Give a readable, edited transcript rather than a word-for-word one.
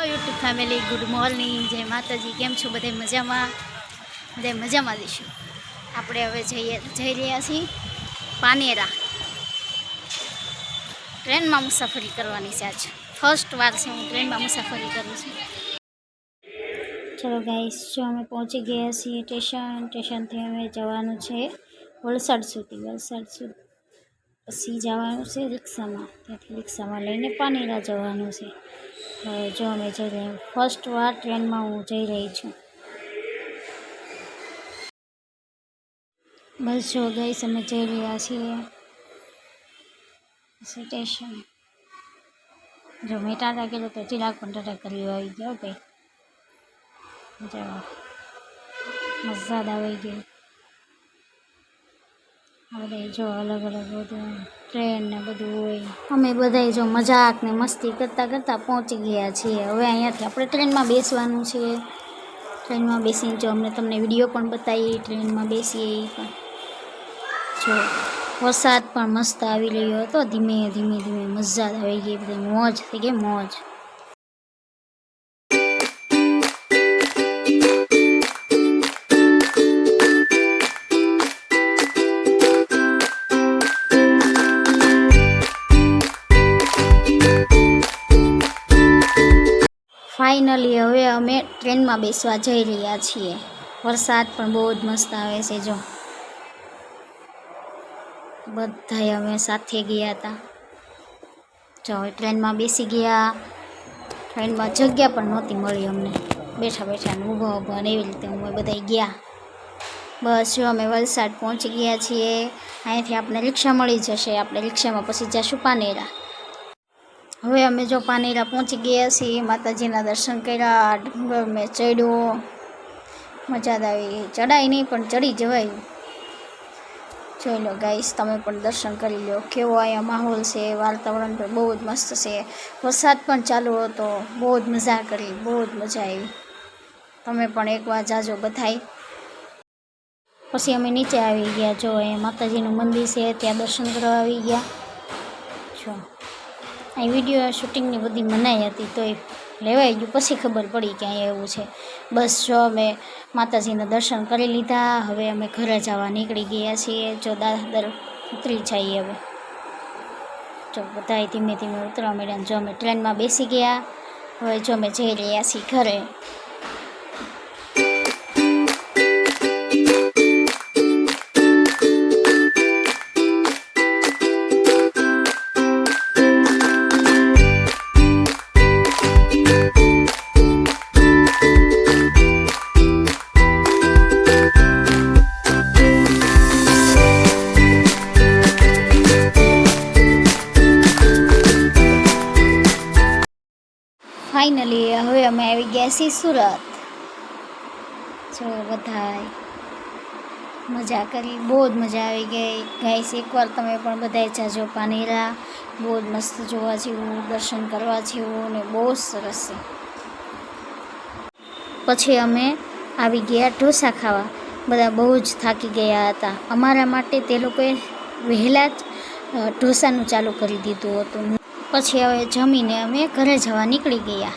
YouTube family good morning, જય માતાજી। કેમ છો બધે? મજામાં? બધે મજામાં જઈશું। આપણે હવે જઈ રહ્યા છીએ પાનેરા। ટ્રેનમાં મુસાફરી કરવાની છે। આજ ફર્સ્ટ વાર છે હું ટ્રેનમાં મુસાફરી કરું છું। ચલો ગાઈસ, જો અમે પહોંચી ગયા છીએ સ્ટેશનથી અમે જવાનું છે વલસાડ સુધી। પછી જવાનું છે રિક્ષામાં, ત્યાંથી રિક્ષામાં લઈને પાનેરા જવાનું છે। જો અમે જઈ રહ્યા, ફર્સ્ટ વાર ટ્રેનમાં હું જઈ રહી છું। બસ જો ગાઈસ, અમે જઈ રહ્યા છીએ સ્ટેશન। જો મેં ટાટા કર્યો તો ચિરાગ પણ ટાટા કરી આવી ગયો ભાઈ। જો મજાદ આવી ગઈ। આ બધા જો અલગ અલગ બધું ટ્રેન ને બધું હોય। અમે બધા જો મજાક ને મસ્તી કરતાં કરતાં પહોંચી ગયા છીએ। હવે અહીંયાથી આપણે ટ્રેનમાં બેસવાનું છે। ટ્રેનમાં બેસીને જો અમને તમને વિડીયો પણ બતાવી ટ્રેનમાં બેસીએ એ પણ। જો વરસાદ પણ મસ્ત આવી રહ્યો હતો, ધીમે ધીમે મજા આવી ગઈ, બધી મોજ થઈ ગઈ, મોજ। ફાઇનલી હવે અમે ટ્રેનમાં બેસવા જઈ રહ્યા છીએ। વરસાદ પણ બહુ જ મસ્ત આવે છે। જો બધાએ અમે સાથે ગયા હતા। જો હવે ટ્રેનમાં બેસી ગયા। ટ્રેનમાં જગ્યા પણ નહોતી મળી અમને, બેઠા ને ઊભા ને એવી રીતે અમે બધા ગયા। બસ જો અમે વલસાડ પહોંચી ગયા છીએ। અહીંયાથી આપણે રિક્ષા મળી જશે, આપણે રિક્ષામાં પછી જઈશું પાનેરા। હવે અમે જો પાનેરા પહોંચી ગયા છીએ, માતાજીના દર્શન કર્યા, ડુંગર મેં ચડ્યો, મજા આવી। ચડાઈ નહીં પણ ચડી જવાય। જોઈ લો ગાઈસ, તમે પણ દર્શન કરી લો, કેવો અહીંયા માહોલ છે। વાતાવરણ પણ બહુ જ મસ્ત છે। વરસાદ પણ ચાલુ હતો, બહુ જ મજા કરી, બહુ જ મજા આવી। તમે પણ એકવાર જાજો બધાય। પછી અમે નીચે આવી ગયા। જો અહીંયા માતાજીનું મંદિર છે, ત્યાં દર્શન કરવા આવી ગયા। જો અહીં વિડીયો શૂટિંગની બધી મનાઈ હતી, તોય લેવાઈ ગયું, પછી ખબર પડી કે અહીંયા એવું છે। બસ જો અમે માતાજીના દર્શન કરી લીધા। હવે અમે ઘરે જવા નીકળી ગયા છીએ। જો દાદર ઉતરી જઈએ હવે। જો બધાય ધીમે ધીમે ઉતરવા માંડ્યા। જો અમે ટ્રેનમાં બેસી ગયા। હવે જો અમે જઈ રહ્યા છીએ ઘરે। ફાઇનલી હવે અમે આવી ગયા છીએ સુરત। જો બધાય મજા કરી, બહુ જ મજા આવી ગઈ ગાઈસ। એકવાર તમે પણ બધાય જાજો પાનેરા, બહુ જ મસ્ત જોવા જેવું, દર્શન કરવા જેવું ને બહુ જ સરસ છે। પછી અમે આવી ગયા ઢોસા ખાવા। બધા બહુ જ થાકી ગયા હતા, અમારા માટે તે લોકોએ વહેલા જ ઢોસાનું ચાલુ કરી દીધું હતું। પછી હવે જમીને અમે ઘરે જવા નીકળી ગયા।